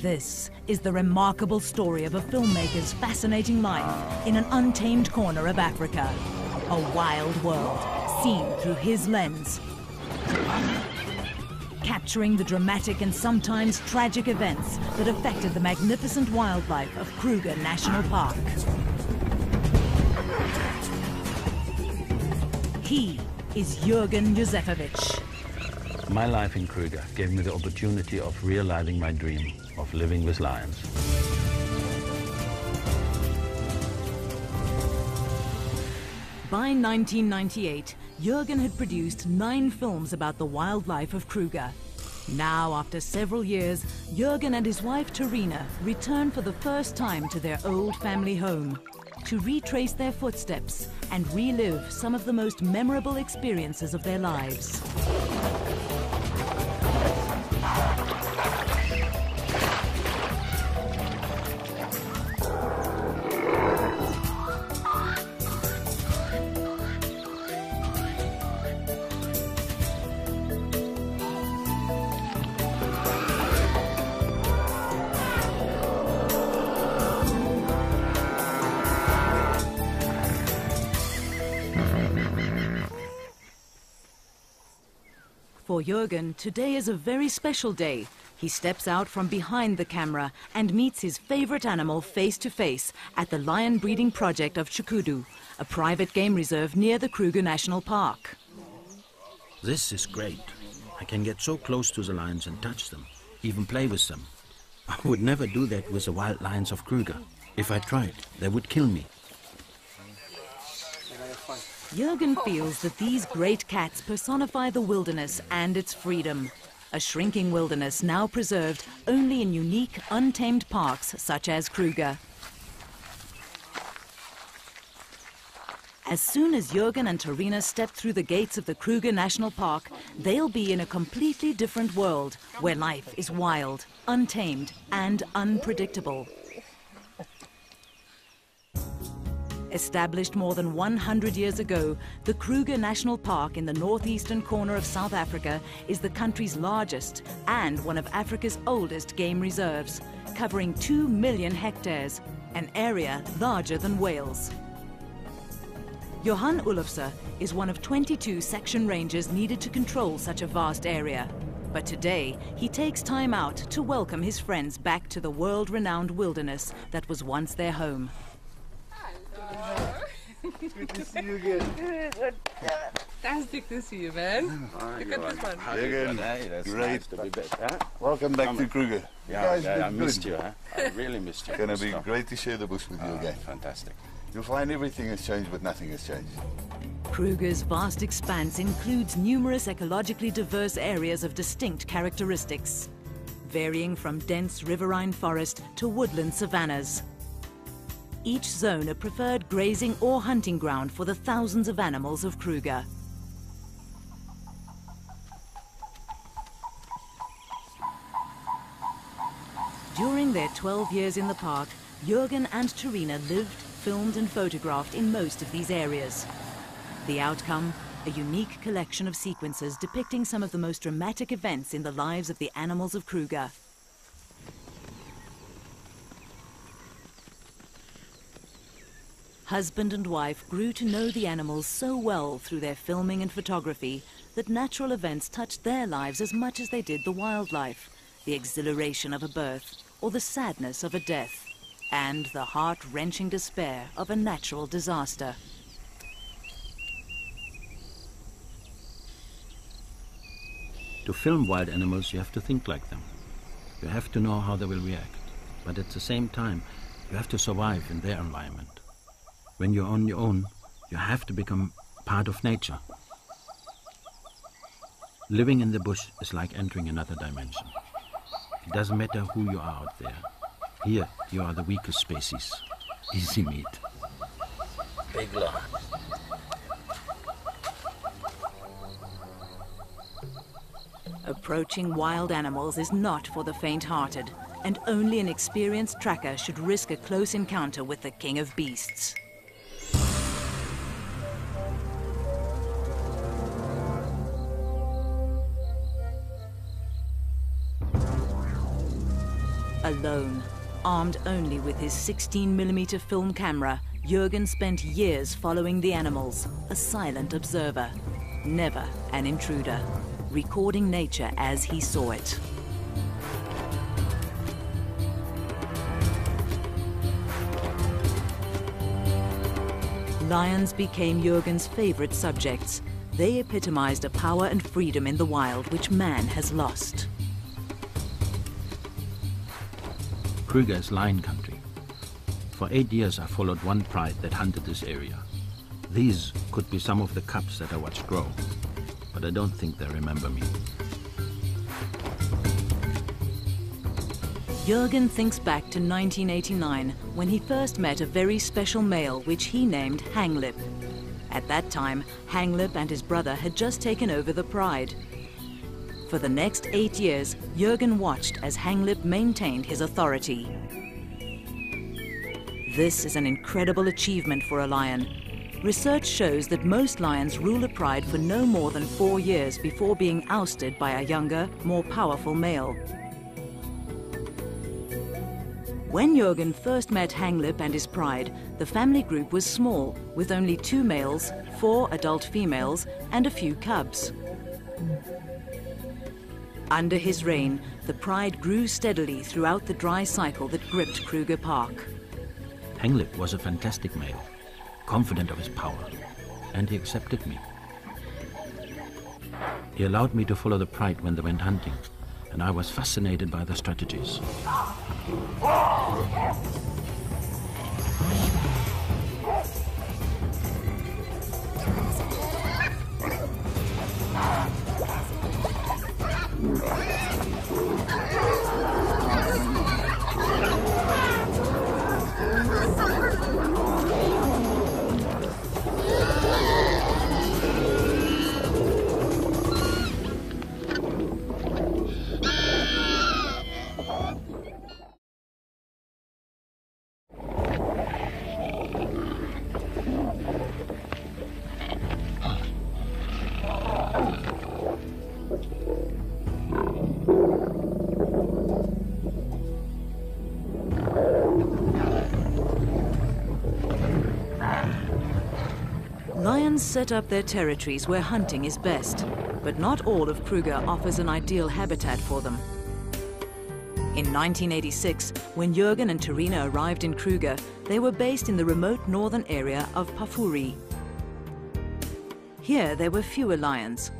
This is the remarkable story of a filmmaker's fascinating life in an untamed corner of Africa. A wild world, seen through his lens. Capturing the dramatic and sometimes tragic events that affected the magnificent wildlife of Kruger National Park. He is Jürgen Józefowicz. My life in Kruger gave me the opportunity of realizing my dream of living with lions. By 1998, Jürgen had produced 9 films about the wildlife of Kruger. Now, after several years, Jürgen and his wife Terina return for the first time to their old family home to retrace their footsteps and relive some of the most memorable experiences of their lives. For Jürgen, today is a very special day. He steps out from behind the camera and meets his favorite animal face to face at the lion breeding project of Tshukudu, a private game reserve near the Kruger National Park. This is great. I can get so close to the lions and touch them, even play with them. I would never do that with the wild lions of Kruger. If I tried, they would kill me. Jürgen feels that these great cats personify the wilderness and its freedom. A shrinking wilderness now preserved only in unique, untamed parks such as Kruger. As soon as Jürgen and Terina step through the gates of the Kruger National Park, they'll be in a completely different world where life is wild, untamed, and unpredictable. Established more than 100 years ago, the Kruger National Park in the northeastern corner of South Africa is the country's largest and one of Africa's oldest game reserves, covering 2 million hectares, an area larger than Wales. Johan Olofse is one of 22 section rangers needed to control such a vast area. But today, he takes time out to welcome his friends back to the world-renowned wilderness that was once their home. Good to see you again. Fantastic to see you, man. Look at this one. Jürgen, Hey, that's great. nice to be back. Huh? Welcome back to Kruger. I missed you. Huh? I really missed you. It's going to be great to share the bush with you again. Fantastic. You'll find everything has changed, but nothing has changed. Kruger's vast expanse includes numerous ecologically diverse areas of distinct characteristics, varying from dense riverine forest to woodland savannas. Each zone a preferred grazing or hunting ground for the thousands of animals of Kruger. During their 12 years in the park, Jürgen and Terina lived, filmed and photographed in most of these areas. The outcome, a unique collection of sequences depicting some of the most dramatic events in the lives of the animals of Kruger. Husband and wife grew to know the animals so well through their filming and photography that natural events touched their lives as much as they did the wildlife, the exhilaration of a birth or the sadness of a death, and the heart-wrenching despair of a natural disaster. To film wild animals, you have to think like them. You have to know how they will react. But at the same time, you have to survive in their environment. When you're on your own, you have to become part of nature. Living in the bush is like entering another dimension. It doesn't matter who you are out there. Here, you are the weakest species. Easy meat. Big love. Approaching wild animals is not for the faint-hearted, and only an experienced tracker should risk a close encounter with the king of beasts. Alone, armed only with his 16mm film camera, Jürgen spent years following the animals, a silent observer, never an intruder, recording nature as he saw it. Lions became Jürgen's favorite subjects. They epitomized a power and freedom in the wild which man has lost. Kruger is lion country. For 8 years I followed one pride that hunted this area. These could be some of the cubs that I watched grow, but I don't think they remember me. Jürgen thinks back to 1989, when he first met a very special male which he named Hanglip. At that time, Hanglip and his brother had just taken over the pride. For the next 8 years, Jürgen watched as Hanglip maintained his authority. This is an incredible achievement for a lion. Research shows that most lions rule a pride for no more than 4 years before being ousted by a younger, more powerful male. When Jürgen first met Hanglip and his pride, the family group was small, with only 2 males, 4 adult females, and a few cubs. Under his reign, the pride grew steadily throughout the dry cycle that gripped Kruger Park. Hanglip was a fantastic male, confident of his power, and he accepted me. He allowed me to follow the pride when they went hunting, and I was fascinated by their strategies. Lions set up their territories where hunting is best, but not all of Kruger offers an ideal habitat for them. In 1986, when Jürgen and Terina arrived in Kruger, they were based in the remote northern area of Pafuri. Here there were fewer lions,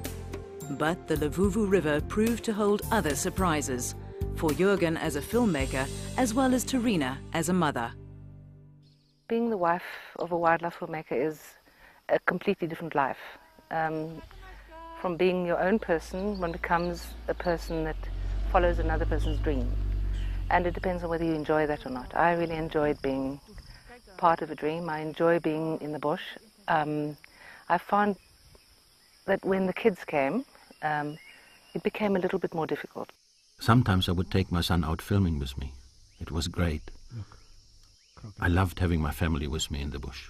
but the Levuvu River proved to hold other surprises, for Jürgen as a filmmaker, as well as Terina as a mother. Being the wife of a wildlife filmmaker is a completely different life. From being your own person, one becomes a person that follows another person's dream. And it depends on whether you enjoy that or not. I really enjoyed being part of a dream. I enjoy being in the bush. I found that when the kids came, it became a little bit more difficult. Sometimes I would take my son out filming with me. It was great. I loved having my family with me in the bush.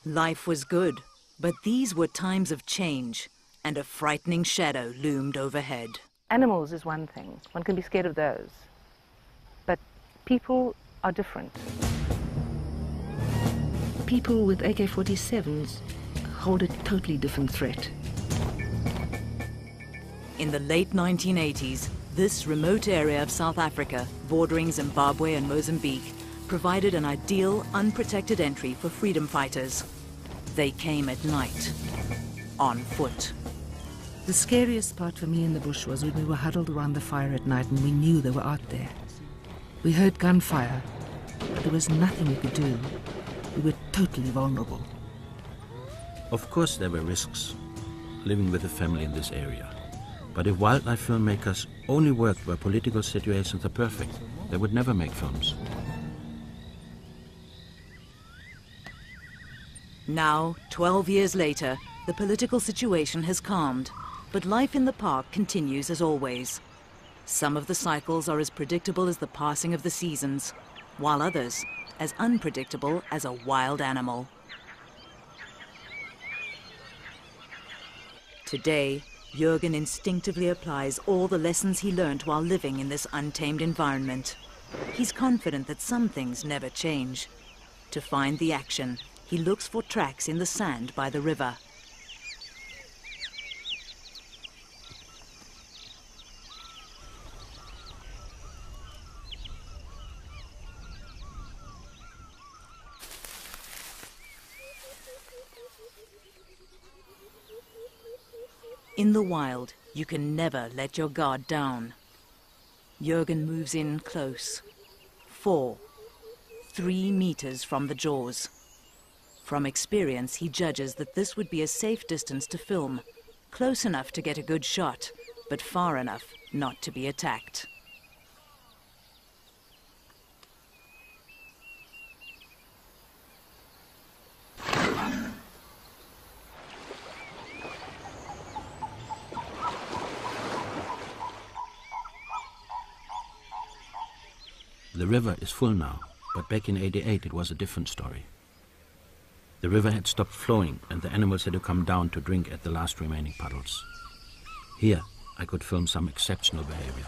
Life was good, but these were times of change, and a frightening shadow loomed overhead. Animals is one thing. One can be scared of those. But people are different. People with AK-47s hold a totally different threat. In the late 1980s, this remote area of South Africa, bordering Zimbabwe and Mozambique, provided an ideal, unprotected entry for freedom fighters. They came at night, on foot. The scariest part for me in the bush was when we were huddled around the fire at night and we knew they were out there. We heard gunfire, but there was nothing we could do. We were totally vulnerable. Of course there were risks living with a family in this area. But if wildlife filmmakers only worked where political situations are perfect, they would never make films. Now, 12 years later, the political situation has calmed, but life in the park continues as always. Some of the cycles are as predictable as the passing of the seasons, while others as unpredictable as a wild animal. Today, Jürgen instinctively applies all the lessons he learned while living in this untamed environment. He's confident that some things never change. To find the action, he looks for tracks in the sand by the river. In the wild, you can never let your guard down. Jürgen moves in close. 3 meters from the jaws. From experience, he judges that this would be a safe distance to film. Close enough to get a good shot, but far enough not to be attacked. The river is full now, but back in '88 it was a different story. The river had stopped flowing and the animals had to come down to drink at the last remaining puddles. Here I could film some exceptional behavior.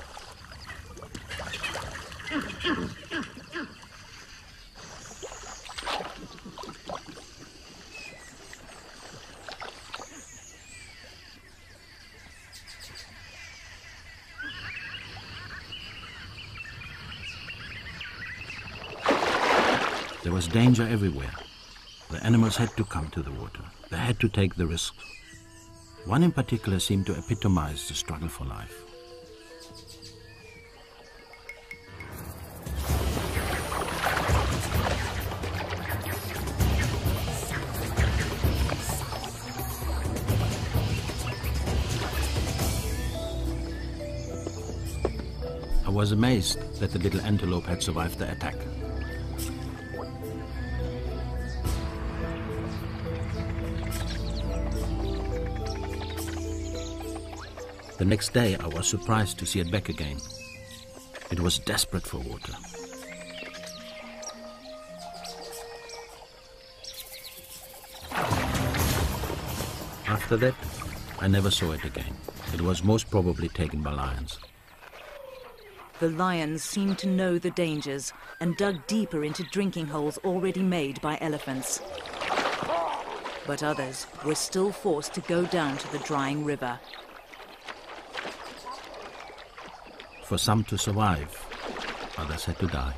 There was danger everywhere. The animals had to come to the water. They had to take the risk. One in particular seemed to epitomize the struggle for life. I was amazed that the little antelope had survived the attack. The next day, I was surprised to see it back again. It was desperate for water. After that, I never saw it again. It was most probably taken by lions. The lions seemed to know the dangers and dug deeper into drinking holes already made by elephants. But others were still forced to go down to the drying river. For some to survive, others had to die.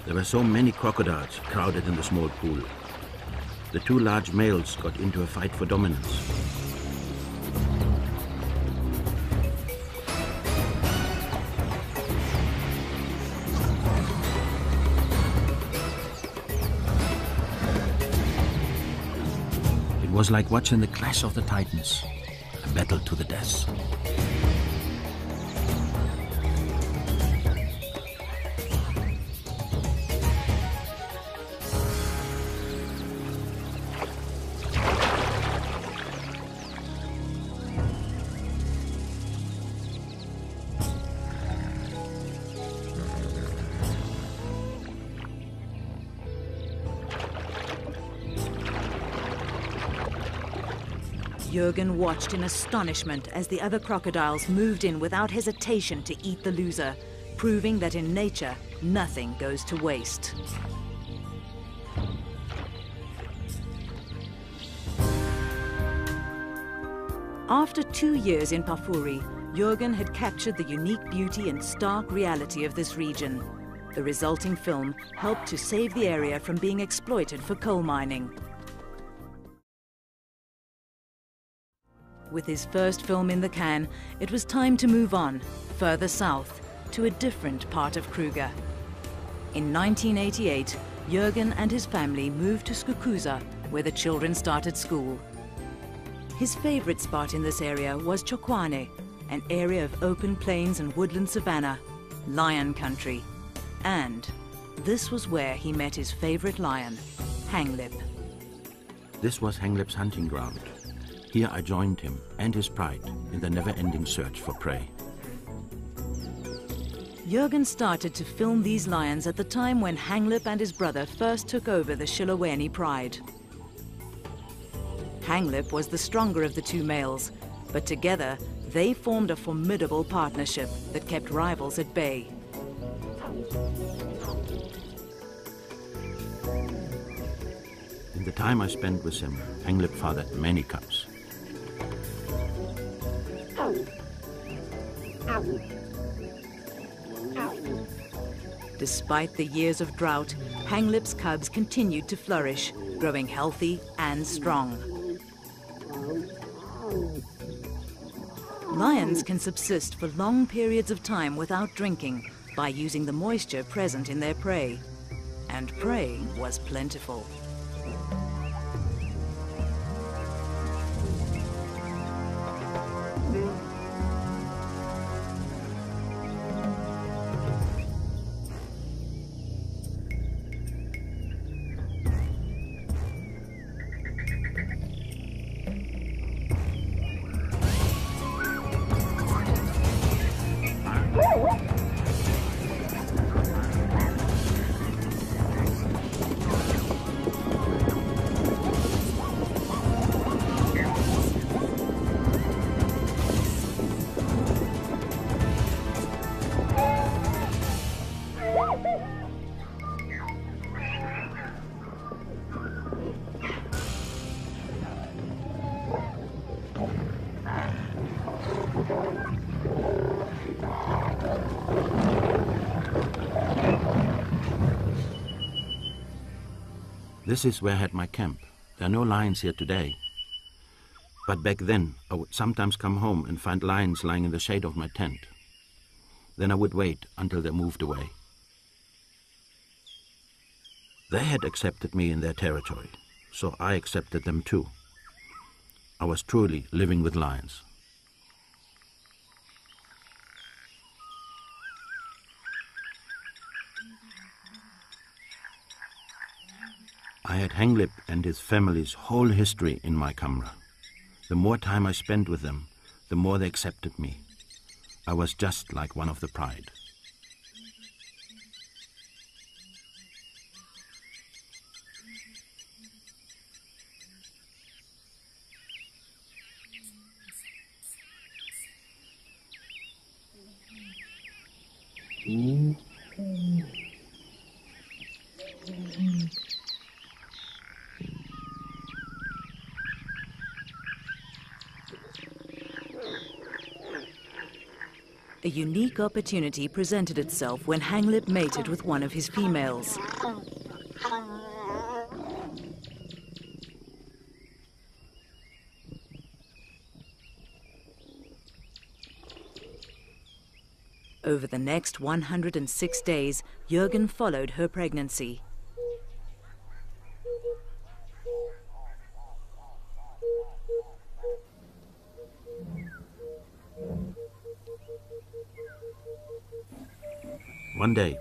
There were so many crocodiles crowded in the small pool. The 2 large males got into a fight for dominance. It was like watching the clash of the titans, a battle to the death. Jürgen watched in astonishment as the other crocodiles moved in without hesitation to eat the loser, proving that in nature, nothing goes to waste. After 2 years in Pafuri, Jürgen had captured the unique beauty and stark reality of this region. The resulting film helped to save the area from being exploited for coal mining. With his first film in the can, it was time to move on, further south, to a different part of Kruger. In 1988, Jürgen and his family moved to Skukuza, where the children started school. His favorite spot in this area was Chokwane, an area of open plains and woodland savanna, lion country. And this was where he met his favorite lion, Hanglip. This was Hanglip's hunting ground. Here I joined him and his pride in the never-ending search for prey. Jürgen started to film these lions at the time when Hanglip and his brother first took over the Chiloweni pride. Hanglip was the stronger of the two males, but together they formed a formidable partnership that kept rivals at bay. In the time I spent with him, Hanglip fathered many cubs. Despite the years of drought, Hanglip's cubs continued to flourish, growing healthy and strong. Lions can subsist for long periods of time without drinking by using the moisture present in their prey. And prey was plentiful. This is where I had my camp. There are no lions here today. But back then, I would sometimes come home and find lions lying in the shade of my tent. Then I would wait until they moved away. They had accepted me in their territory, so I accepted them too. I was truly living with lions. I had Hanglip and his family's whole history in my camera. The more time I spent with them, the more they accepted me. I was just like one of the pride. A unique opportunity presented itself when Hanglip mated with one of his females. Over the next 106 days, Jürgen followed her pregnancy. One day,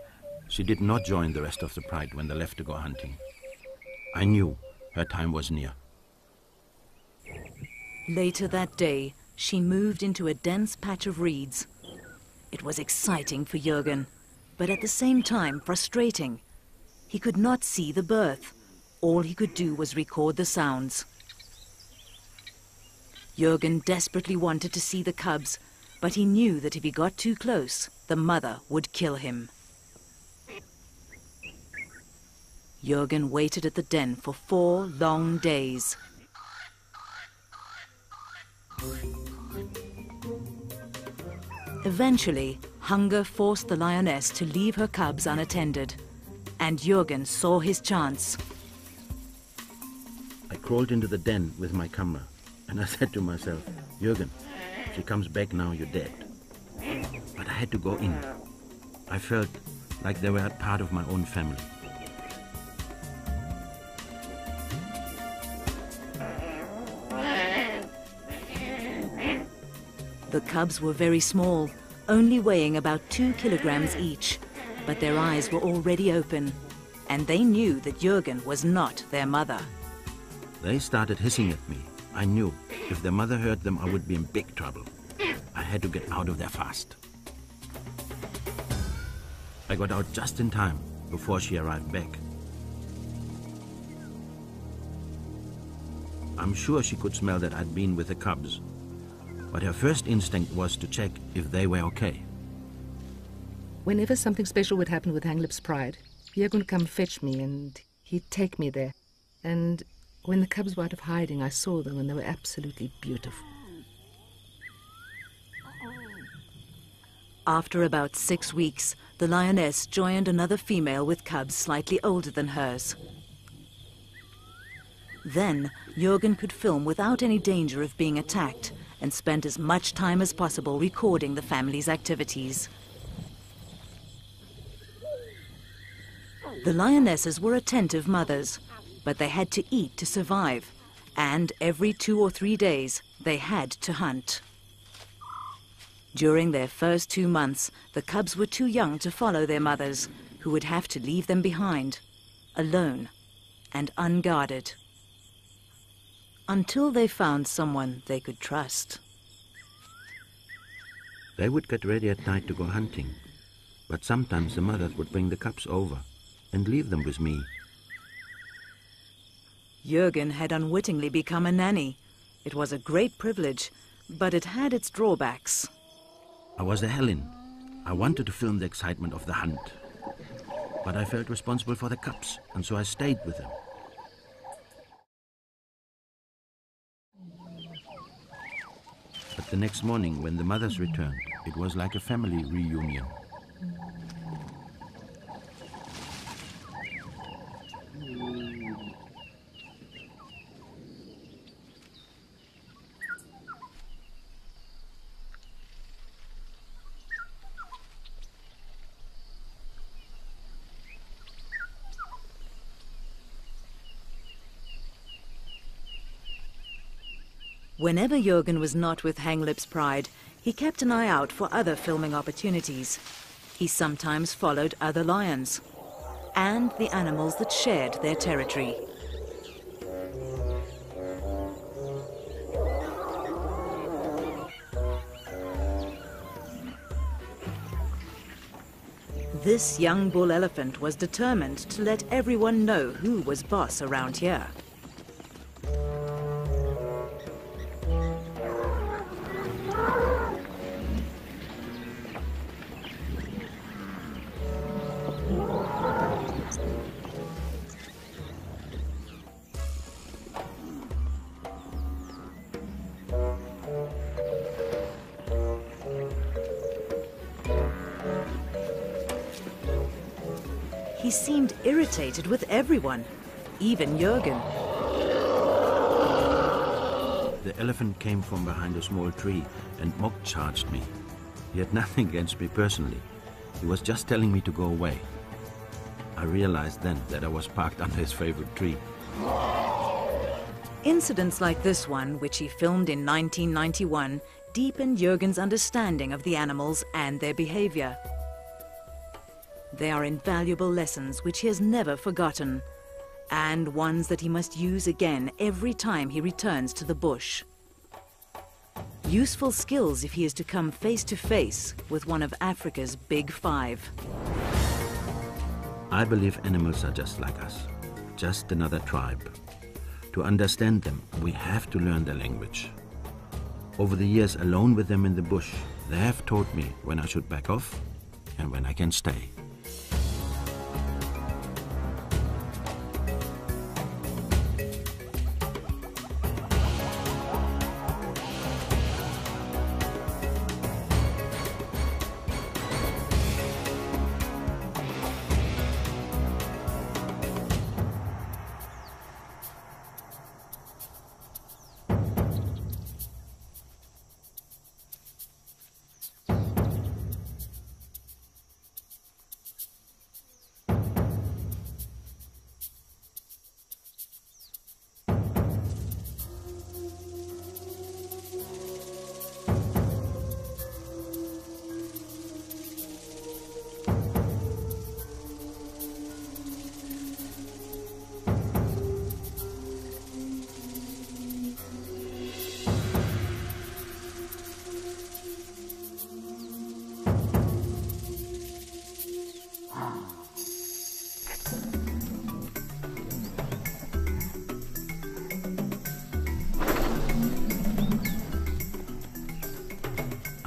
she did not join the rest of the pride when they left to go hunting. I knew her time was near. Later that day, she moved into a dense patch of reeds. It was exciting for Jürgen, but at the same time frustrating. He could not see the birth. All he could do was record the sounds. Jürgen desperately wanted to see the cubs, but he knew that if he got too close, the mother would kill him. Jürgen waited at the den for 4 long days. Eventually, hunger forced the lioness to leave her cubs unattended, and Jürgen saw his chance. I crawled into the den with my camera, and I said to myself, Jürgen, if she comes back now, you're dead. But I had to go in. I felt like they were a part of my own family. The cubs were very small, only weighing about 2 kilograms each, but their eyes were already open, and they knew that Jürgen was not their mother. They started hissing at me. I knew If their mother heard them, I would be in big trouble. I had to get out of there fast. I got out just in time before she arrived back. I'm sure she could smell that I'd been with the cubs, but her first instinct was to check if they were okay. Whenever something special would happen with Hanglip's Pride, Jürgen would come fetch me and he'd take me there. And when the cubs were out of hiding, I saw them and they were absolutely beautiful. After about 6 weeks, the lioness joined another female with cubs slightly older than hers. Then, Jürgen could film without any danger of being attacked and spent as much time as possible recording the family's activities. The lionesses were attentive mothers, but they had to eat to survive, and every 2 or 3 days they had to hunt. During their first 2 months, the cubs were too young to follow their mothers, who would have to leave them behind, alone and unguarded, until they found someone they could trust. They would get ready at night to go hunting, but sometimes the mothers would bring the cubs over and leave them with me. Jürgen had unwittingly become a nanny. It was a great privilege, but it had its drawbacks. I was a Helen. I wanted to film the excitement of the hunt, but I felt responsible for the cubs, and so I stayed with them. But the next morning, when the mothers returned, it was like a family reunion. Whenever Jürgen was not with Hanglip's Pride, he kept an eye out for other filming opportunities. He sometimes followed other lions and the animals that shared their territory. This young bull elephant was determined to let everyone know who was boss around here. He seemed irritated with everyone, even Jürgen. The elephant came from behind a small tree and mock charged me. He had nothing against me personally. He was just telling me to go away. I realized then that I was parked under his favorite tree. Incidents like this one, which he filmed in 1991, deepened Jürgen's understanding of the animals and their behavior. They are invaluable lessons which he has never forgotten, and ones that he must use again every time he returns to the bush. Useful skills if he is to come face to face with one of Africa's big five. I believe animals are just like us, just another tribe. To understand them, we have to learn their language. Over the years alone with them in the bush, they have taught me when I should back off and when I can stay.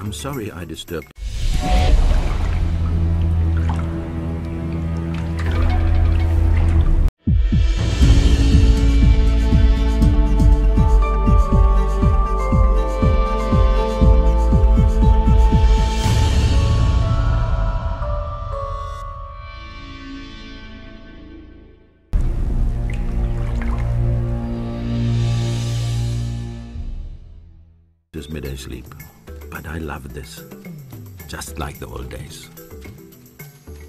I'm sorry I disturbed. This midday sleep, but I love this, just like the old days.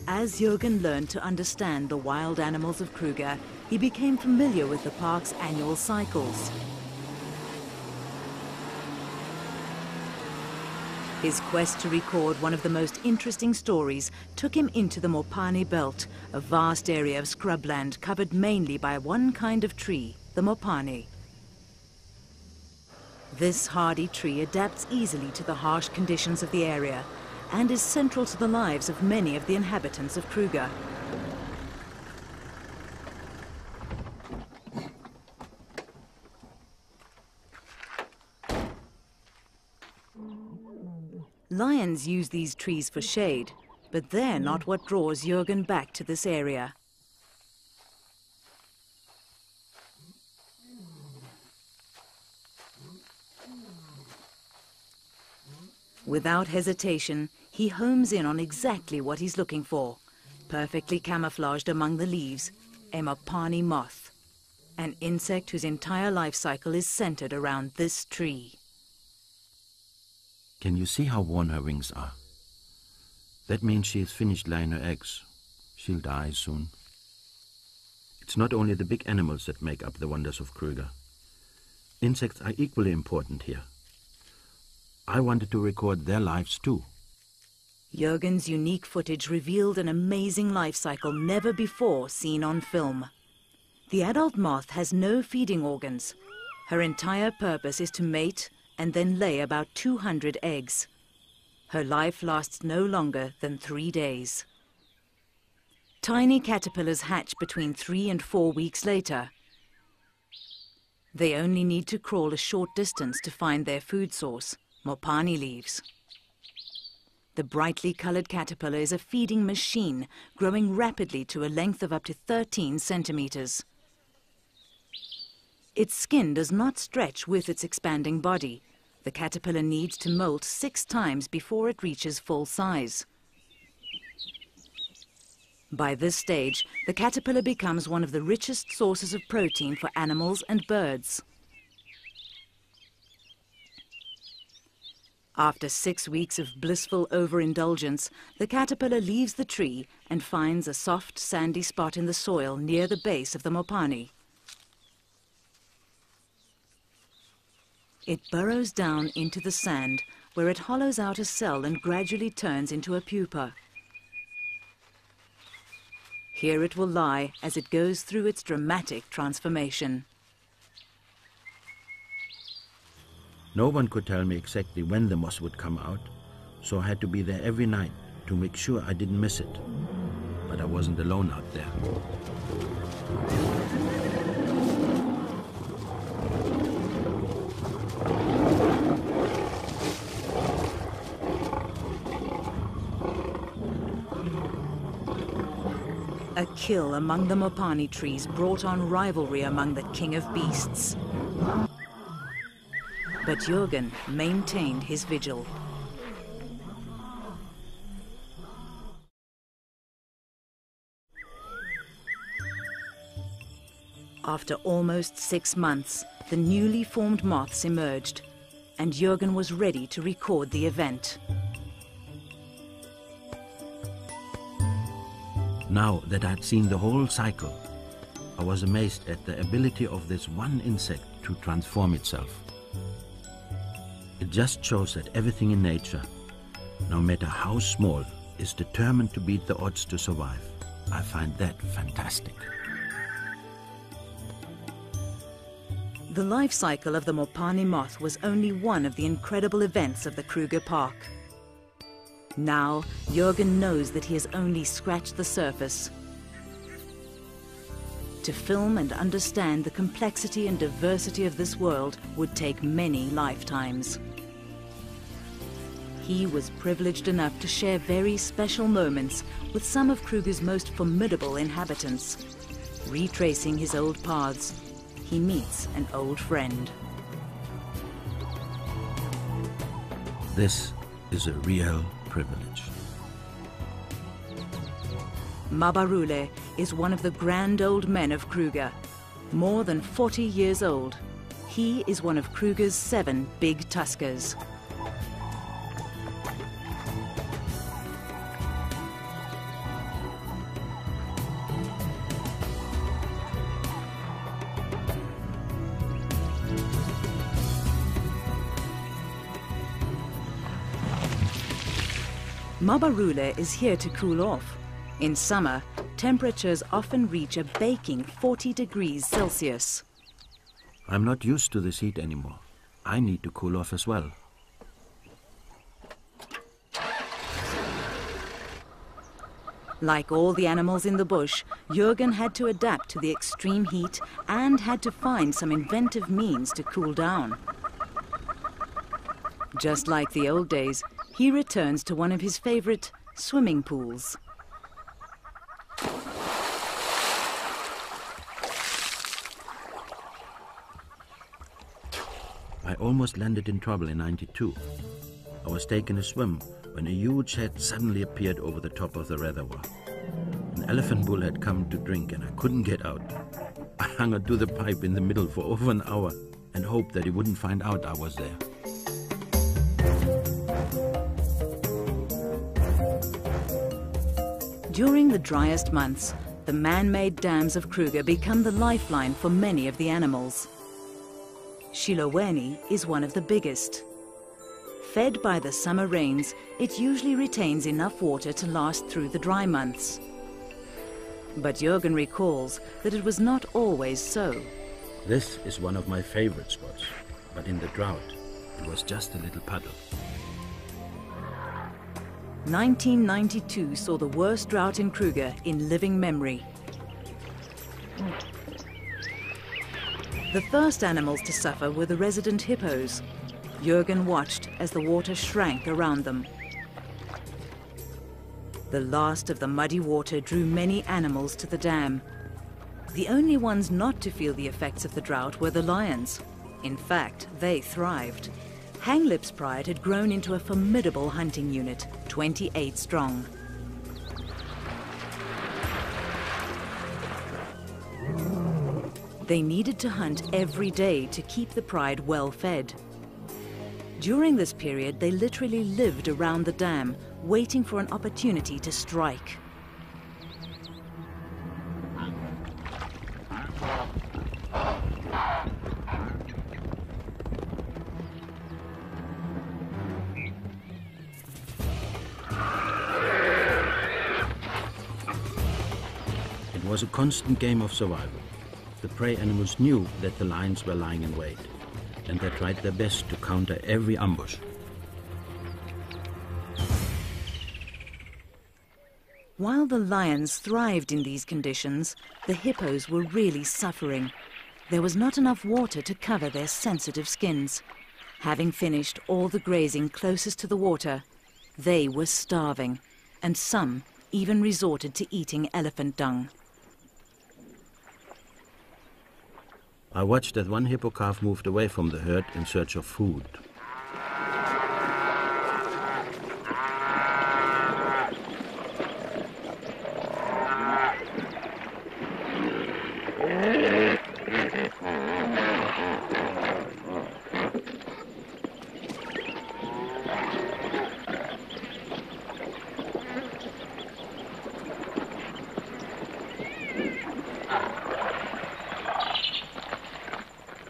As Jürgen learned to understand the wild animals of Kruger, he became familiar with the park's annual cycles. His quest to record one of the most interesting stories took him into the Mopani Belt, a vast area of scrubland covered mainly by one kind of tree, the Mopani. This hardy tree adapts easily to the harsh conditions of the area and is central to the lives of many of the inhabitants of Kruger. Lions use these trees for shade, but they're not what draws Jürgen back to this area. Without hesitation, he homes in on exactly what he's looking for, perfectly camouflaged among the leaves, a Mopani moth, an insect whose entire life cycle is centered around this tree. Can you see how worn her wings are? That means she has finished laying her eggs. She'll die soon. It's not only the big animals that make up the wonders of Kruger. Insects are equally important here. I wanted to record their lives too. Jürgen's unique footage revealed an amazing life cycle never before seen on film. The adult moth has no feeding organs. Her entire purpose is to mate and then lay about 200 eggs. Her life lasts no longer than 3 days. Tiny caterpillars hatch between 3 and 4 weeks later. They only need to crawl a short distance to find their food source, Mopani leaves. The brightly colored caterpillar is a feeding machine, growing rapidly to a length of up to 13 centimeters. Its skin does not stretch with its expanding body. The caterpillar needs to molt 6 times before it reaches full size. By this stage, the caterpillar becomes one of the richest sources of protein for animals and birds. After 6 weeks of blissful overindulgence, the caterpillar leaves the tree and finds a soft, sandy spot in the soil near the base of the Mopani. It burrows down into the sand, where it hollows out a cell and gradually turns into a pupa. Here it will lie as it goes through its dramatic transformation. No one could tell me exactly when the moth would come out, so I had to be there every night to make sure I didn't miss it. But I wasn't alone out there. A kill among the Mopani trees brought on rivalry among the king of beasts. But Jürgen maintained his vigil. After almost 6 months, the newly formed moths emerged, and Jürgen was ready to record the event. Now that I'd seen the whole cycle, I was amazed at the ability of this one insect to transform itself. It just shows that everything in nature, no matter how small, is determined to beat the odds to survive. I find that fantastic. The life cycle of the Mopani moth was only one of the incredible events of the Kruger Park. Now, Jürgen knows that he has only scratched the surface. To film and understand the complexity and diversity of this world would take many lifetimes. He was privileged enough to share very special moments with some of Kruger's most formidable inhabitants. Retracing his old paths, he meets an old friend. This is a real privilege. Mabarule is one of the grand old men of Kruger. More than 40 years old, he is one of Kruger's 7 big tuskers. Mabarule is here to cool off. In summer, temperatures often reach a baking 40 degrees Celsius. I'm not used to this heat anymore. I need to cool off as well. Like all the animals in the bush, Jürgen had to adapt to the extreme heat and had to find some inventive means to cool down. Just like the old days, he returns to one of his favorite swimming pools. I almost landed in trouble in '92. I was taking a swim when a huge head suddenly appeared over the top of the reservoir. An elephant bull had come to drink and I couldn't get out. I hung onto the pipe in the middle for over an hour and hoped that he wouldn't find out I was there. During the driest months, the man-made dams of Kruger become the lifeline for many of the animals. Shiloweni is one of the biggest. Fed by the summer rains, it usually retains enough water to last through the dry months. But Jürgen recalls that it was not always so. This is one of my favorite spots, but in the drought, it was just a little puddle. 1992 saw the worst drought in Kruger in living memory. The first animals to suffer were the resident hippos. Jürgen watched as the water shrank around them. The last of the muddy water drew many animals to the dam. The only ones not to feel the effects of the drought were the lions. In fact, they thrived. Hanglip's pride had grown into a formidable hunting unit, 28 strong. They needed to hunt every day to keep the pride well fed. During this period, they literally lived around the dam, waiting for an opportunity to strike. It was a constant game of survival. The prey animals knew that the lions were lying in wait, and they tried their best to counter every ambush. While the lions thrived in these conditions, the hippos were really suffering. There was not enough water to cover their sensitive skins. Having finished all the grazing closest to the water, they were starving, and some even resorted to eating elephant dung. I watched as one hippo calf moved away from the herd in search of food.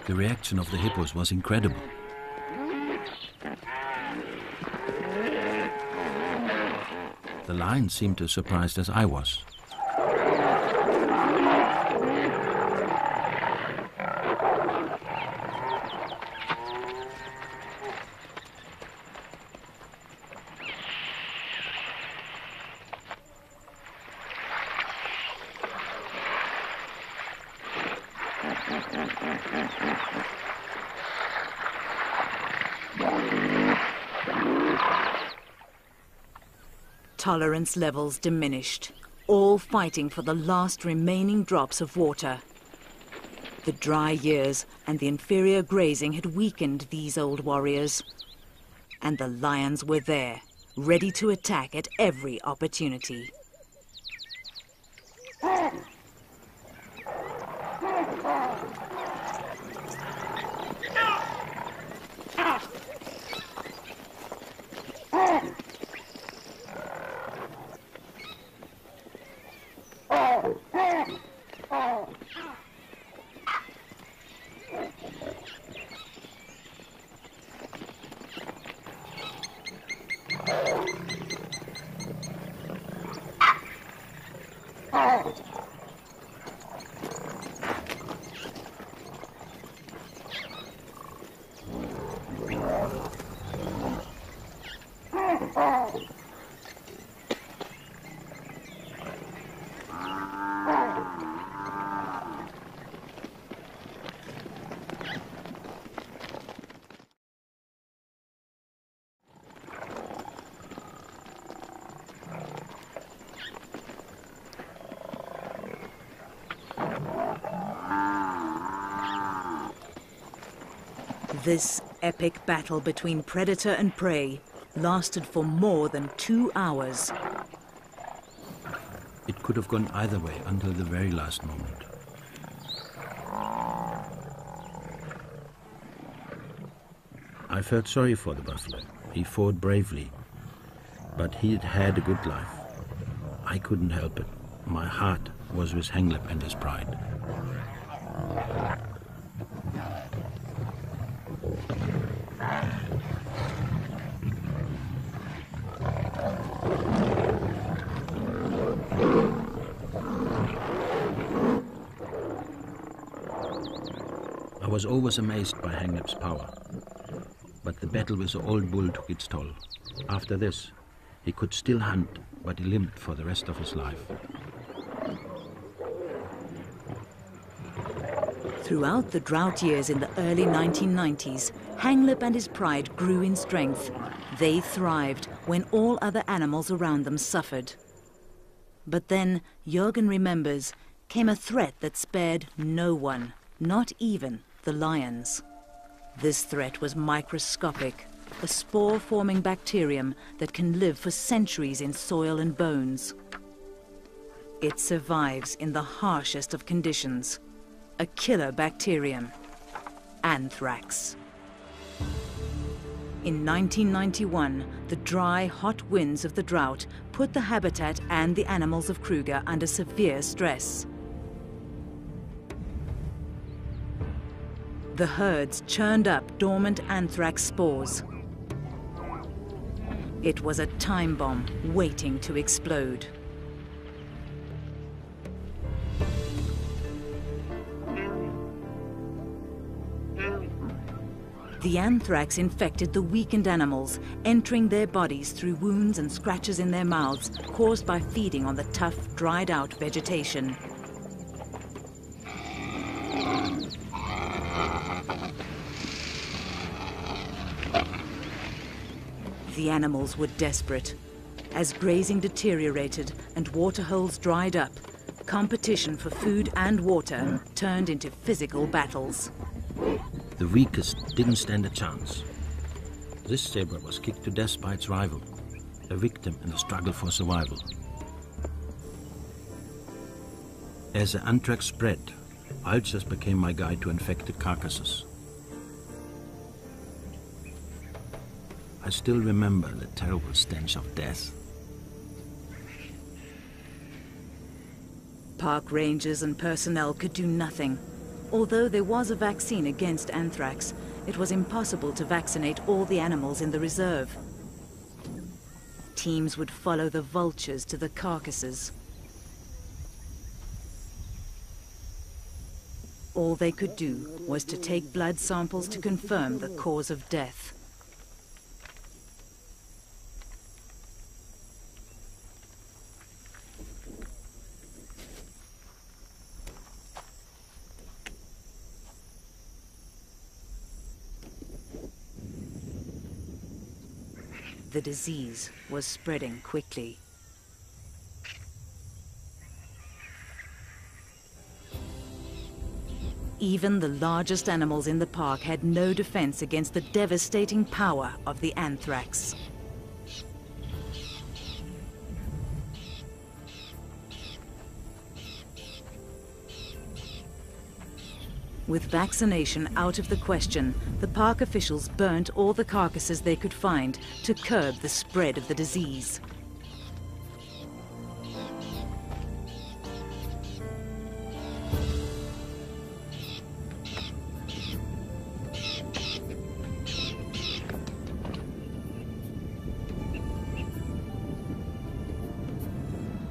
The reaction of the hippos was incredible. The lions seemed as surprised as I was. Tolerance levels diminished, all fighting for the last remaining drops of water. The dry years and the inferior grazing had weakened these old warriors. And the lions were there, ready to attack at every opportunity. This epic battle between predator and prey lasted for more than 2 hours. It could have gone either way until the very last moment. I felt sorry for the buffalo. He fought bravely, but he'd had a good life. I couldn't help it. My heart was with Hanglip and his pride. I was always amazed by Hanglip's power, but the battle with the old bull took its toll. After this, he could still hunt, but he limped for the rest of his life. Throughout the drought years in the early 1990s, Hanglip and his pride grew in strength. They thrived when all other animals around them suffered. But then, Jürgen remembers, came a threat that spared no one, not even the lions. This threat was microscopic, a spore-forming bacterium that can live for centuries in soil and bones. It survives in the harshest of conditions. A killer bacterium, anthrax. In 1991, the dry, hot winds of the drought put the habitat and the animals of Kruger under severe stress. The herds churned up dormant anthrax spores. It was a time bomb waiting to explode. The anthrax infected the weakened animals, entering their bodies through wounds and scratches in their mouths caused by feeding on the tough, dried-out vegetation. The animals were desperate. As grazing deteriorated and waterholes dried up, competition for food and water turned into physical battles. The weakest didn't stand a chance. This zebra was kicked to death by its rival, a victim in the struggle for survival. As the anthrax spread, ulcers became my guide to infected carcasses. I still remember the terrible stench of death. Park rangers and personnel could do nothing. Although there was a vaccine against anthrax, it was impossible to vaccinate all the animals in the reserve. Teams would follow the vultures to the carcasses. All they could do was to take blood samples to confirm the cause of death. The disease was spreading quickly. Even the largest animals in the park had no defense against the devastating power of the anthrax. With vaccination out of the question, the park officials burnt all the carcasses they could find to curb the spread of the disease.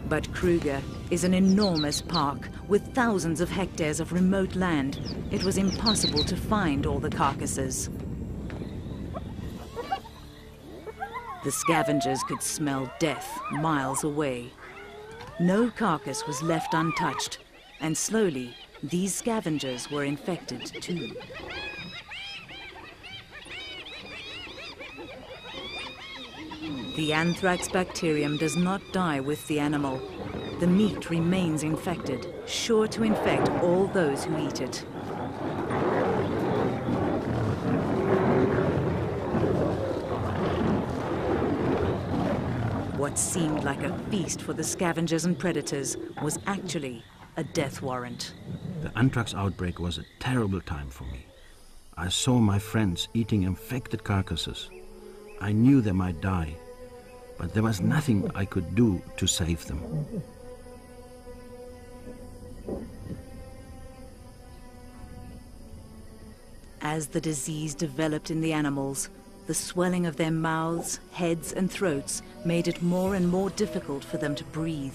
But Kruger is an enormous park with thousands of hectares of remote land. It was impossible to find all the carcasses. The scavengers could smell death miles away. No carcass was left untouched, and slowly these scavengers were infected too. The anthrax bacterium does not die with the animal. The meat remains infected, sure to infect all those who eat it. What seemed like a feast for the scavengers and predators was actually a death warrant. The anthrax outbreak was a terrible time for me. I saw my friends eating infected carcasses. I knew they might die, but there was nothing I could do to save them. As the disease developed in the animals, the swelling of their mouths, heads and throats made it more and more difficult for them to breathe.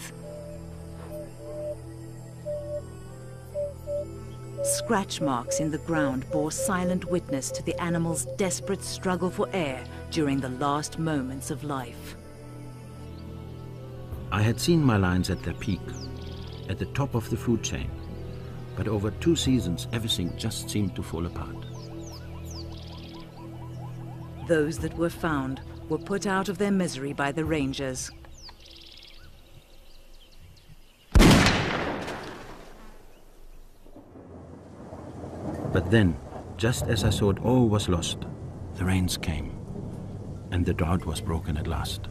Scratch marks in the ground bore silent witness to the animals' desperate struggle for air during the last moments of life. I had seen my lions at their peak, at the top of the food chain, but over 2 seasons everything just seemed to fall apart. Those that were found were put out of their misery by the rangers. But then, just as I thought all was lost, the rains came, and the drought was broken at last.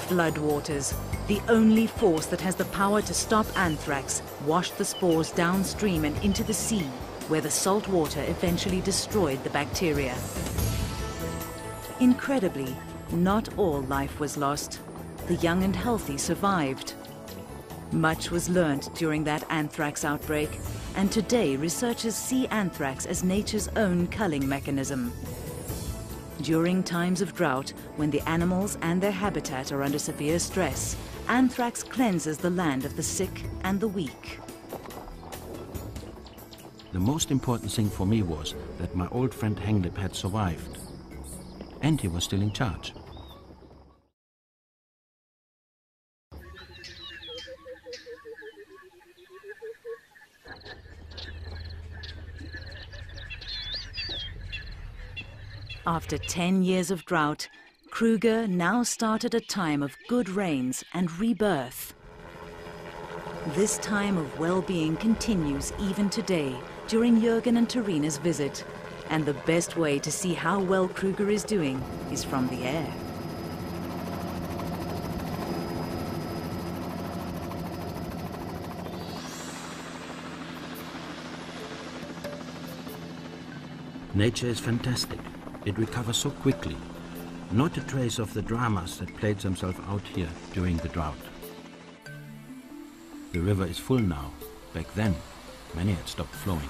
Floodwaters, the only force that has the power to stop anthrax, washed the spores downstream and into the sea, where the salt water eventually destroyed the bacteria. Incredibly, not all life was lost. The young and healthy survived. Much was learned during that anthrax outbreak, and today researchers see anthrax as nature's own culling mechanism. During times of drought, when the animals and their habitat are under severe stress, anthrax cleanses the land of the sick and the weak. The most important thing for me was that my old friend Henglip had survived, and he was still in charge. After 10 years of drought, Kruger now started a time of good rains and rebirth. This time of well-being continues even today during Jürgen and Tarina's visit, and the best way to see how well Kruger is doing is from the air. Nature is fantastic. It recovers so quickly. Not a trace of the dramas that played themselves out here during the drought. The river is full now. Back then, many had stopped flowing.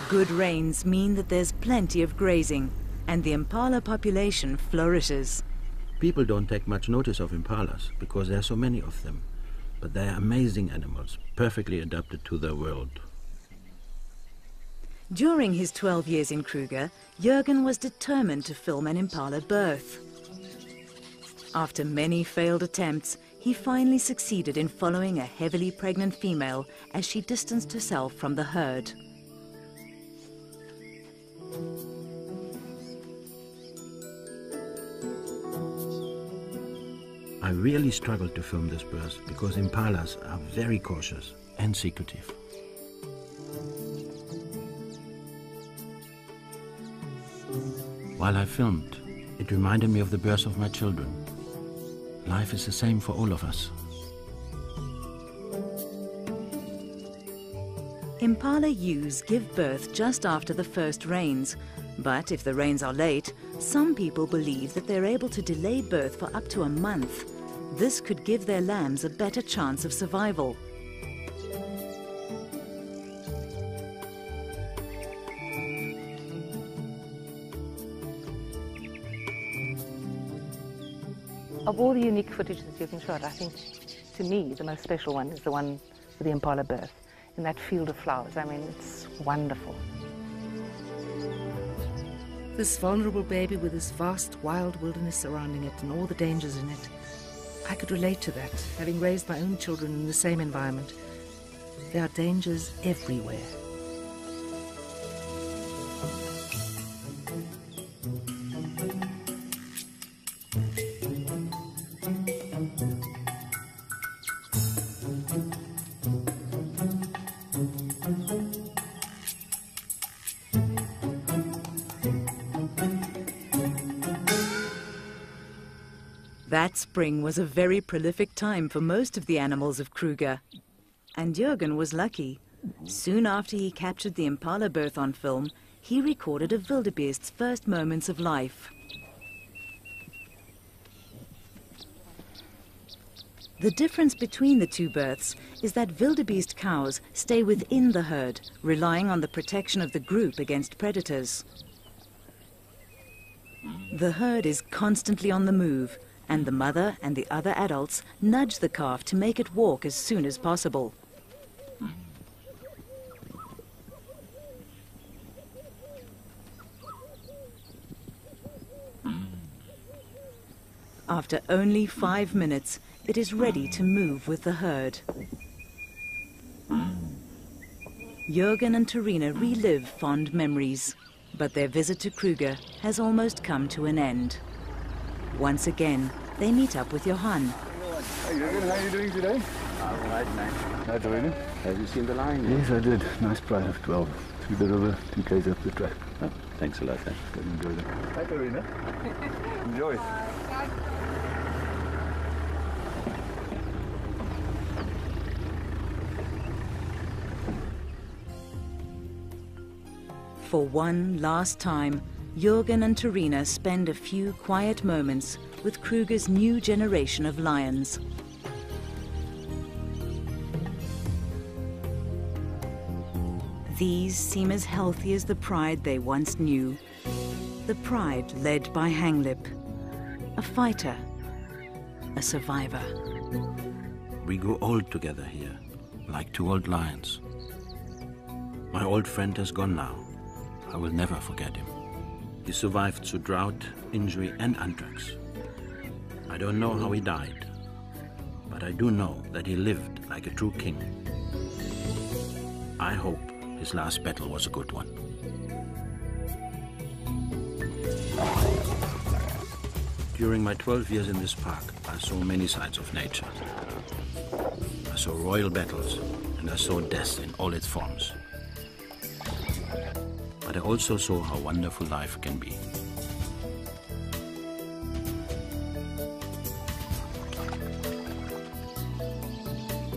Good rains mean that there's plenty of grazing, and the impala population flourishes. People don't take much notice of impalas because there are so many of them, but they are amazing animals, perfectly adapted to their world. During his 12 years in Kruger, Jürgen was determined to film an impala birth. After many failed attempts, he finally succeeded in following a heavily pregnant female as she distanced herself from the herd. I really struggled to film this birth because impalas are very cautious and secretive. While I filmed, it reminded me of the birth of my children. Life is the same for all of us. Impala ewes give birth just after the first rains, but if the rains are late, some people believe that they're able to delay birth for up to a month. This could give their lambs a better chance of survival. Of all the unique footage that you've shot, I think, to me, the most special one is the one with the impala birth, in that field of flowers. I mean, it's wonderful. This vulnerable baby with this vast wild wilderness surrounding it and all the dangers in it. I could relate to that, having raised my own children in the same environment. There are dangers everywhere. That spring was a very prolific time for most of the animals of Kruger. And Jürgen was lucky. Soon after he captured the impala birth on film, he recorded a wildebeest's first moments of life. The difference between the two births is that wildebeest cows stay within the herd, relying on the protection of the group against predators. The herd is constantly on the move, and the mother and the other adults nudge the calf to make it walk as soon as possible. After only 5 minutes, it is ready to move with the herd. Jürgen and Torina relive fond memories, but their visit to Kruger has almost come to an end. Once again, they meet up with Johan. Hey Jürgen, how are you doing today? All right, man. Hi Torina. Have you seen the lion? Yes, I did. Nice flight of 12 through the river, 2 k's up the track. Oh, thanks a lot, man. Good, enjoy that. Hi Torina. Enjoy. For one last time, Jürgen and Torina spend a few quiet moments with Kruger's new generation of lions. These seem as healthy as the pride they once knew. The pride led by Hanglip, a fighter, a survivor. We grew old together here, like 2 old lions. My old friend has gone now. I will never forget him. He survived through drought, injury, and anthrax. I don't know how he died, but I do know that he lived like a true king. I hope his last battle was a good one. During my 12 years in this park, I saw many sides of nature. I saw royal battles, and I saw death in all its forms. But I also saw how wonderful life can be.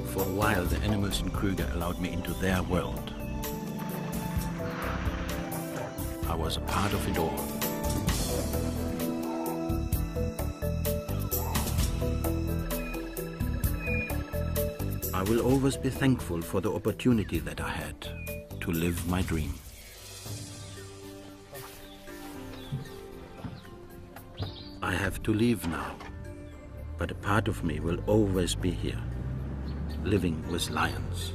For a while, the animals in Kruger allowed me into their world. I was a part of it all. I will always be thankful for the opportunity that I had to live my dream. I have to leave now, but a part of me will always be here, living with lions.